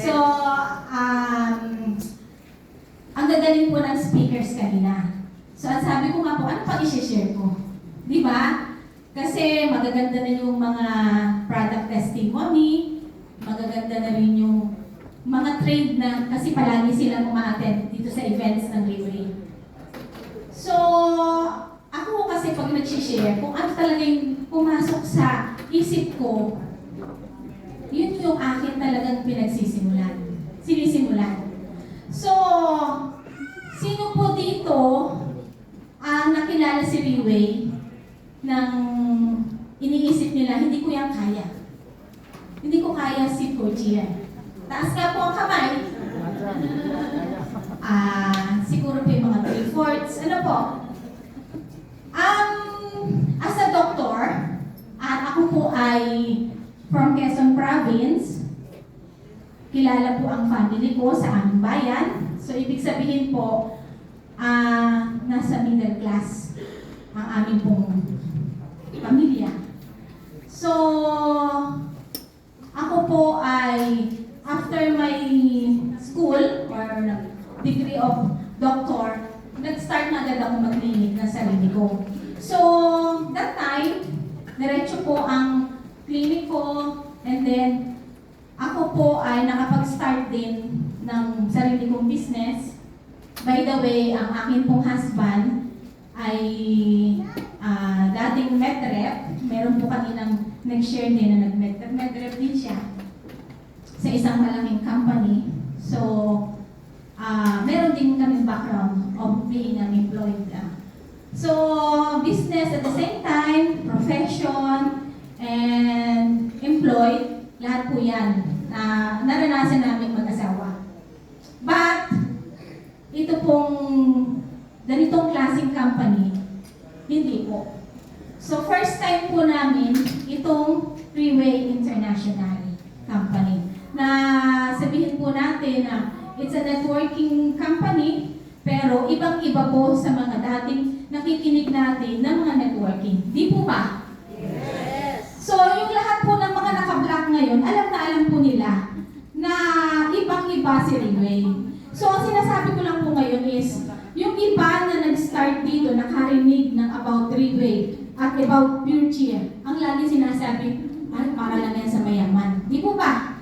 So, ang gagaling po ng speakers kanina. So, ang sabi ko nga po, ano pa i-share ko? Di ba? Kasi magaganda na yung mga product testimony, magaganda na rin yung mga trade na, kasi palagi silang umaattend dito sa events ng Riway. So, ako kasi pag nag-share, kung ano talaga yung pumasok sa isip ko, yun yung akin talagang sinisimulan. So, sino po dito ang nakilala si Riway nang iniisip nila, hindi ko yan kaya. Hindi ko kaya si Coachia. Taas nga po ang kamay. Siguro po yung mga 3/4. Ano po? As a doctor, at ako po ay from Quezon Province, kilala po ang family ko sa aming bayan. So, ibig sabihin po, nasa middle class ang aming pong pamilya. So, ako po ay, after my school or degree of doctor, nag-start na agad ako mag-clinic ng sarili ko. So, that time, diretso po ang clinic ko, and then, ako po ay nakapag-start din ng sarili kong business. By the way, ang akin pong husband ay dating medrep. Meron po kaninang nag-share din na medrep din siya sa isang malaking company. So, meron din kami background of being an employed. So, business at the same time, profession, and employed, lahat po yan na naranasan namin mag-asawa. But, ito pong ganitong klaseng company, hindi po. So, first time po namin itong Riway International Company. Na sabihin po natin na it's a networking company, pero ibang-iba po sa mga dating nakikinig natin ng mga networking. Di po ba? Yes! So, yung lahat po ng mga naka-block ngayon, alam na alam po nila na ibang-iba si Riway. So, ang sinasabi ko lang po ngayon is, yung iba na nag-start dito, nakarinig ng about Riway at about Pure Cheer, ang lagi sinasabi, para lang yan sa mayaman. Di po ba?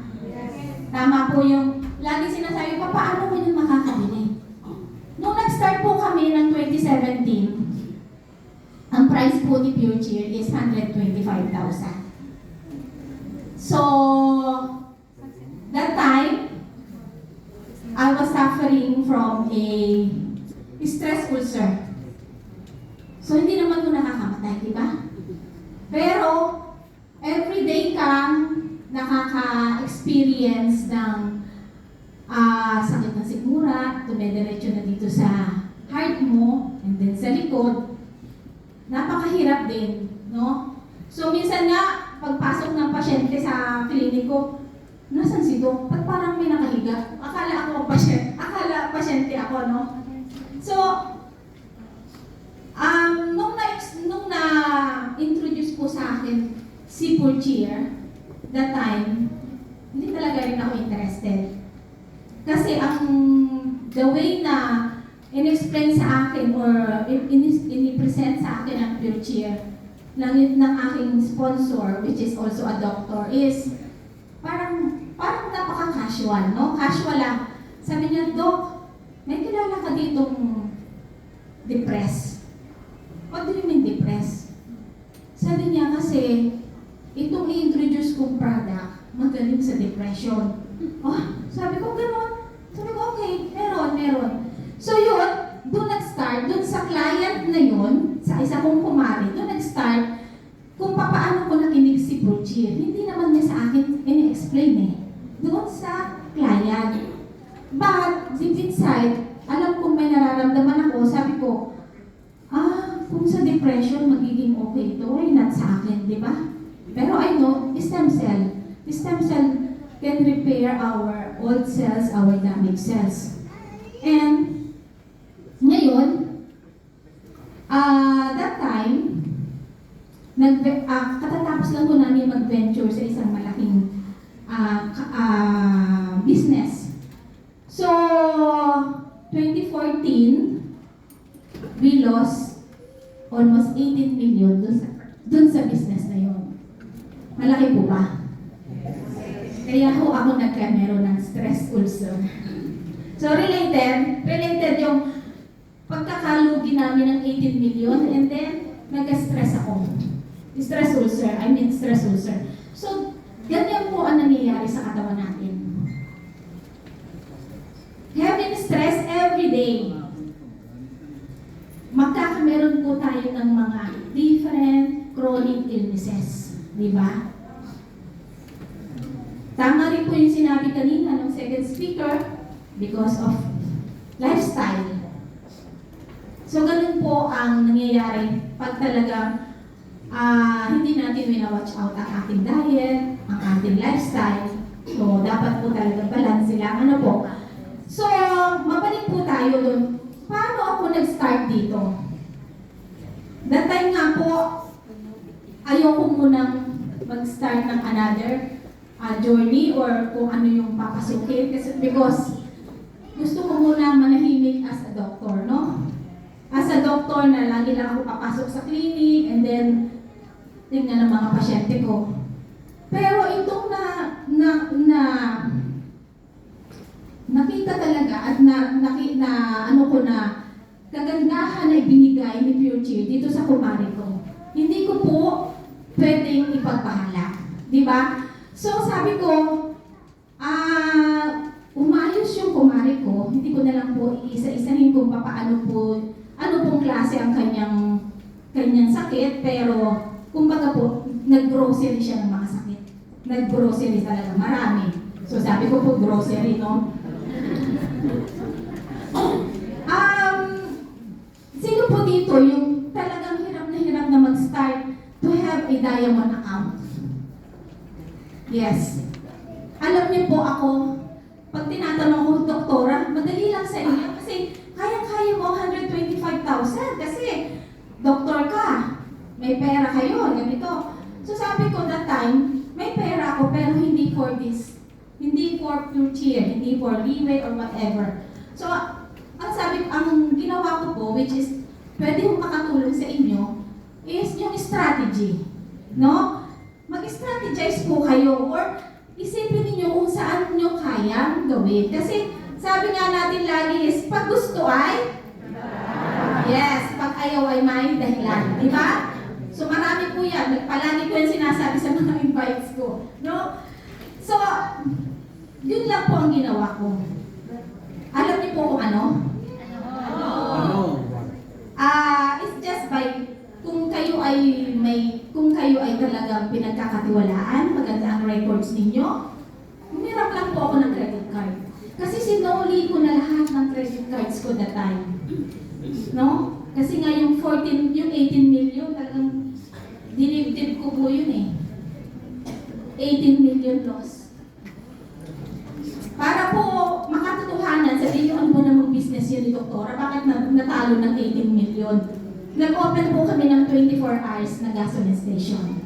Tama po yung lagi sinasabi pa, paano mo yun makakabili? Nung nag-start po kami ng 2017, ang price po ni Pure Cheer is 125,000. So, that time, I was suffering from a stress ulcer. So, hindi naman ko nakakamatay, di ba? Pero, everyday kang nakaka-experience ng sakit ng sikmura, dumediretso na dito sa heart mo, and then sa likod, napakahirap din, no? So, minsan nga, pagpasok ng pasyente sa klinik ko, nasan si Doc? Ba't parang may nakahiga? Akala pasyente ako, no? So, nung na-introduce po sa akin si Pure Cheer, that time, hindi talaga rin ako interested. Kasi the way na in-explain sa akin or in-present sa akin ang Pure Cheer ng aking sponsor, which is also a doctor, is parang napaka-casual, no? Casual lang. Sabi niya, Doc, may kilala ka ditong depressed. What do you mean depressed? Sabi niya kasi, itong i-introduce kong product, magaling sa depression. Oh, sabi ko, gano'n. Sabi ko, okay, meron. So yun, doon nag-start, doon sa client na yun, sa isa kong kumari, doon nag-start kung paano ko nakinig si Pure Cheer. Hindi naman niya sa akin ini-explain eh. Doon sa client. But, deep inside, alam kong may nararamdaman ako, sabi ko, kung sa depression, magiging okay ito, ay not sa akin, di ba? Pero I know, stem cell. Stem cell can repair our old cells, our damaged cells. And, ngayon, that time, katatapos lang ko namin mag-venture sa isang malaking business almost 18 million dun sa business na yun. Malaki po ba? Kaya ho ako meron ng stress ulcer. So related yung pagkakalugi namin ng 18 million and then nag-stress ako. Stress ulcer. So, ganyan po ang nangyayari sa katawan natin. Having stress every day. Magkakameron po tayo ng mga different chronic illnesses. Di ba? Tama rin po yung sinabi kanina ng second speaker because of lifestyle. So, ganun po ang nangyayari pag talagang hindi natin winawatch out ang ating diet, ang ating lifestyle. So, dapat po talaga balance sila. Ano po? So, mabalik po tayo dun. Paano ako nag-start dito? That time nga po, ayoko munang mag-start ng another journey or kung ano yung papasukin. Because gusto ko muna manahimik as a doctor, no? As a doctor na lagi lang ako papasok sa clinic and then tingnan ng mga pasyente ko. Pero itong nakita talaga at kagandahan na ibinigay ni Pure Cheer dito sa kumare ko. Hindi ko po pwedeng ipagpahala. Di ba? So sabi ko, umayos yung kumare ko, hindi ko na lang po iisa-isahin kung paano pong klase ang kanyang sakit, pero kumbaga po, nag-grocery siya ng mga sakit. Nag-grocery talaga, marami. So sabi ko po, grocery, no? Sino po dito yung talagang hirap na mag-start to have a diamond account? Yes. Alam niyo po ako, pag tinatanong ko, doktora, madali lang sa inyo kasi kaya mo 125,000 kasi doktor ka, may pera kayo, ganito. So sabi ko that time, may pera ako pero hindi for this. Hindi for Pure Cheer, hindi for Leeway or whatever. So, ang ginawa ko po, which is pwede kong makatulong sa inyo, is yung strategy. No? Mag-strategize po kayo or isipin niyo kung saan nyo kayang gawin. Kasi sabi nga natin lagi is, pag gusto ay, yes, pag ayaw ay may dahilan. Di ba? So marami po yan. Palagi ko yung sinasabi sa mga invites ko. No? So, yun lang po ang ginawa ko. Alam niyo po kung ano? It's just by kung kayo ay talagang pinagkakatiwalaan, maganda ang records ninyo, humirap lang po ako ng credit card. Kasi sinuli ko na lahat ng credit cards ko that time. No? Kasi nga yung 18 million, talagang dinibdib ko po yun eh. 18 million loss. Para po makatotohanan, sabihin nyo, ano ba namang business yun ni Doktora? Bakit natalo ng 18 million? Nag-open po kami ng 24 hours na gasoline station.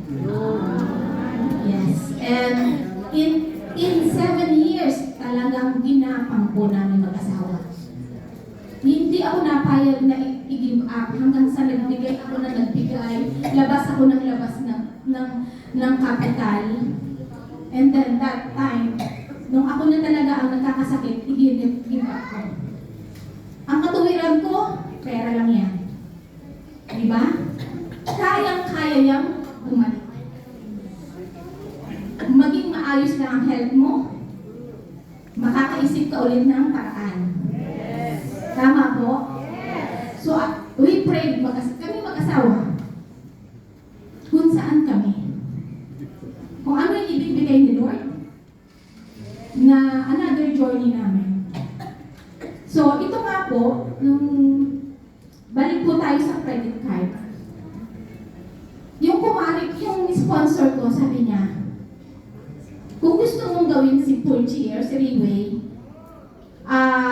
Yes. And in 7 years, talagang ginapang po namin mag-asawa. Hindi ako napayag na i-give up hanggang sa nagbigay ako na nagbigay, labas ako ng labas ng kapital. And then that time, nung ako na talaga ang nagkakasakit, i-give up ko. Ang katuwiran ko, pera lang yan. Diba? Kayang-kaya niyang bumalik. Maging maayos lang ang health mo, makakaisip ka ulit ng paraan. Tama po? So, we prayed, kami mag-asawa. Kung saan kami. Kung ano yung ibibigay ni Lord, na another journey namin. So, ito nga po, balik po tayo sa credit card. Yung sponsor ko, sabi niya, kung gusto mong gawin si Pure Cheer, si Leeway,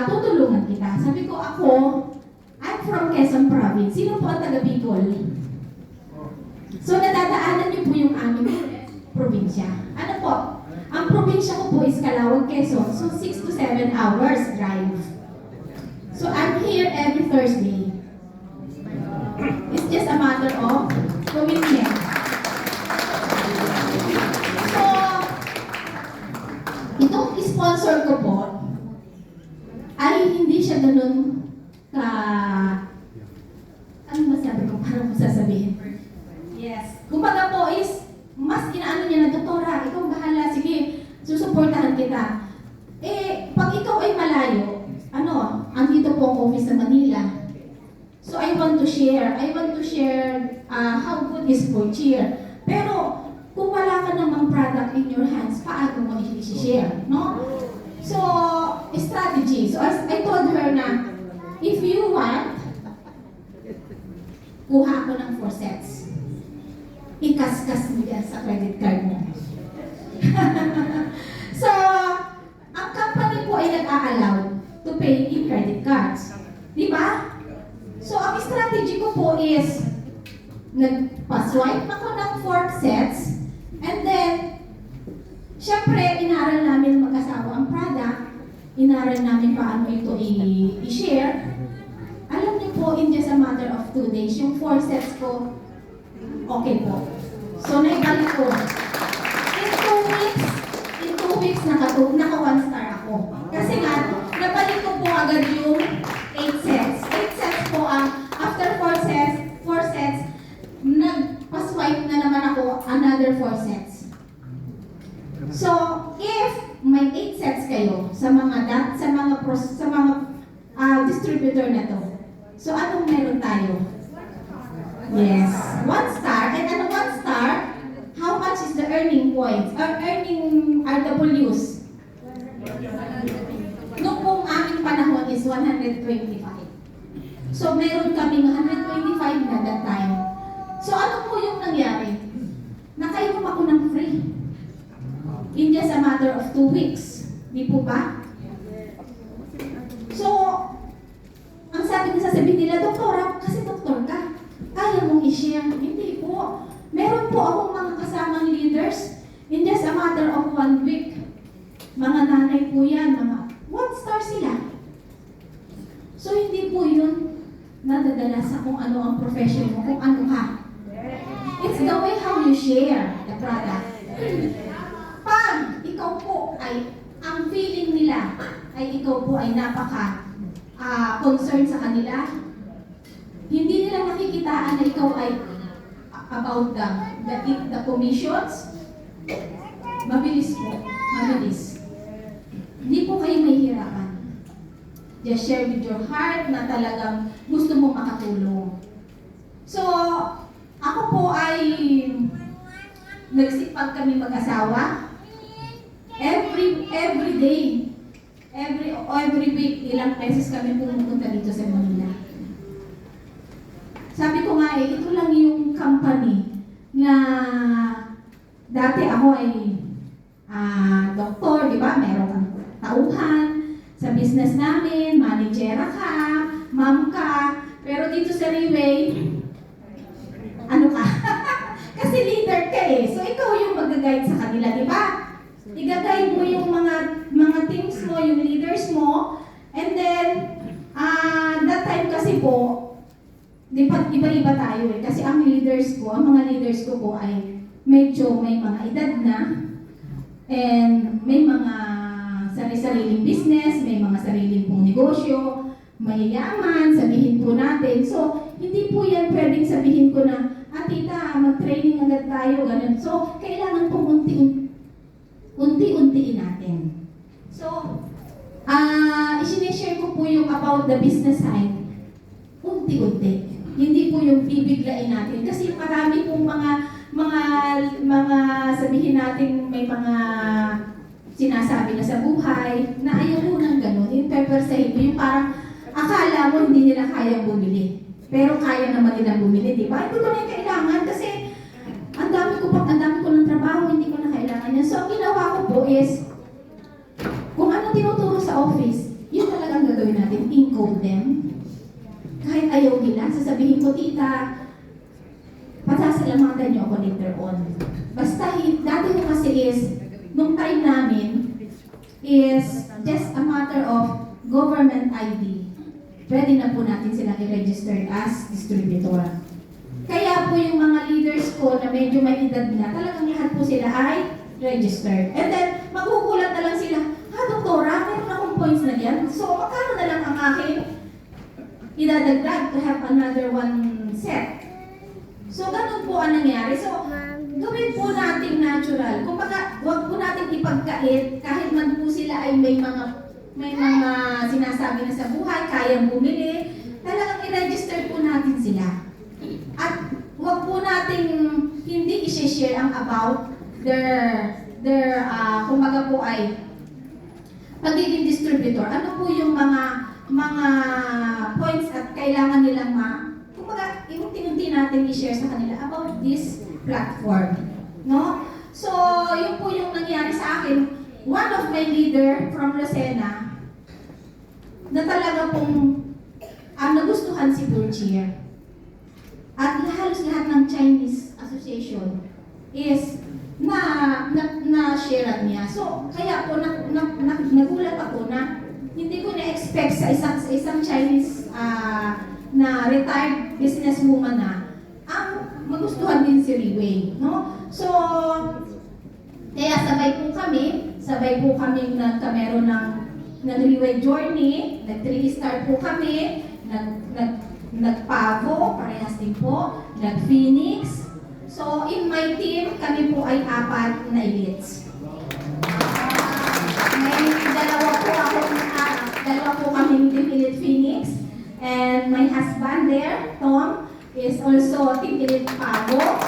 tutulungan kita. Sabi ko, I'm from Quezon Province. Sino po ang taga Bicol? So, nadadaanan niyo po yung aming probinsya. Ano po? Ang probinsya ko po is Calauag, Quezon. So, 6 to 7 hours drive. So, I'm here every Thursday. It's just a matter Itong sponsor ko po, ay hindi siya ganun ka... Ano masabi ko? Parang mo sasabihin. Yes. Kumbaga po is, mas inaano niya na, Doktora, ikaw bahala, sige, susuportahan kita. Pag ikaw ay malayo, andito po ang office sa Manila. So I want to share how good is Portier. Pero, kung wala ka namang product in your hands, paano mo i-share, no? So, strategy. So, as I told her na, if you want, kuha ko ng 4 sets. Ikaskas mo yan sa credit card mo. So, ang company po ay nag-a-allow to pay in credit cards. Di ba? So, ang strategy ko po is, nagpa-swipe ako ng 4 sets, and then, syempre, inaral namin mag-asawa ang product, inaral namin paano ito i-share. Alam niyo po, in just a matter of 2 days, yung 4 sets ko, okay po. So, naibalik ko. In 2 weeks, naka 1 star ako. Kasi nga, nabalik ko po agad yung 8 sets. 8 sets po ang, after 4 sets, nagpa-swipe na naman ako another 4 sets. So, if may 8 sets kayo sa mga distributor na to, so anong meron tayo? Yes, 1 star. And 1 star, how much is the earning points? Or earning RWs? Noong pong aming panahon is 125. So, meron kaming 125 na that time. So, ano po yung nangyari? Nakainom ako ng free. In just a matter of 2 weeks. Di po ba? So, ang sasabihin nila, Doktora, kasi doktor ka, kaya mong i-share. Hindi po. Meron po akong mga kasamang leaders in just a matter of 1 week. Mga nanay po yan, mga 1 star sila. So, hindi po yun nadadala sa kung ano ang profession mo, kung ano ka. It's the way how you share the product. Pag ikaw po ay, ang feeling nila ay ikaw po ay concerned sa kanila, hindi nila makikitaan na ikaw ay about the commissions, mabilis po, mabilis. Hindi po kayo mahihirapan. Just share with your heart na talagang gusto mong makatulong. So, ako po ay nagsipag kami mag-asawa. Every day, every week, ilang beses kami pumunta dito sa Manila. Sabi ko nga ito lang yung company na dati ako ay doktor, di ba? Meron kang tauhan sa business namin, managera ka, ma'am ka, pero dito sa Rayway, ano ka? Kasi leader ka eh. So ikaw yung mag-guide sa kanila, di ba? I-guide mo yung mga teams mo, yung leaders mo, and then, that time kasi po, di ba, iba-iba tayo eh. Kasi ang mga leaders ko po ay medyo may mga edad na, and may mga sariling business, may mga sariling pong negosyo, mayayaman, sabihin po natin. So, hindi po yan pwedeng sabihin ko na, tita, mag-training agad tayo, ganun. So, kailangan pong unti-untiin natin. So, isinishare ko po yung about the business side, unti-unti. Hindi po yung bibiglain natin. Kasi marami pong mga sabihin natin may mga sinasabi na sa buhay, na ayaw mo nang gano'n, yung pepersahin mo, yung parang akala mo hindi nila kayang bumili. Pero kaya naman nilang bumili, di ba? Hindi ko na kailangan kasi ang dami ko ng trabaho, hindi ko na kailangan yan. So, ang ginawa ko po is, kung ano tinuturo sa office, yun talagang gagawin natin, encode them. Kahit ayaw nila, sasabihin ko, tita, pasasalamatan niyo ako later on. Basta, dati ko kasi is, nung time namin, is just a matter of government ID. Pwede na po natin silang i-register as distributor. Kaya po yung mga leaders ko na medyo may edad na, talagang lahat po sila ay registered. And then, magugulat na lang sila, doktora, meron akong points na yan. So, magkano na lang ang aking idadagdag to have another one set. So, ganun po ang nangyari. So, gawin po nating natural. Kung baka, huwag po nating ipagkait, kahit man po sila ay may mga sinasabi na sa buhay, kayang bumili, talagang i-register po natin sila. At huwag po nating hindi i-share ang about their kumbaga po ay pagiging distributor. Ano po yung mga points at kailangan nilang kumbaga, unti-unti natin i-share sa kanila about this platform. No? So, yun po yung nangyari sa akin. One of my leader from Lucena, na talaga pong nagustuhan si Purcheer. At halos lahat ng Chinese Association is na-share niya. So, kaya po nagulat ako na hindi ko na-expect sa isang Chinese na retired businesswoman na magustuhan din si Riway, no? So, kaya sabay po kami nagkameron ng Riway journey, nag 3-star po kami, nag-Pavo, parehas din po, nag-Phoenix. So, in my team, kami po ay 4 na elites. May dalawa po kaming Team Elite Phoenix. And my husband there, Tom, is also Team Elite Pavo.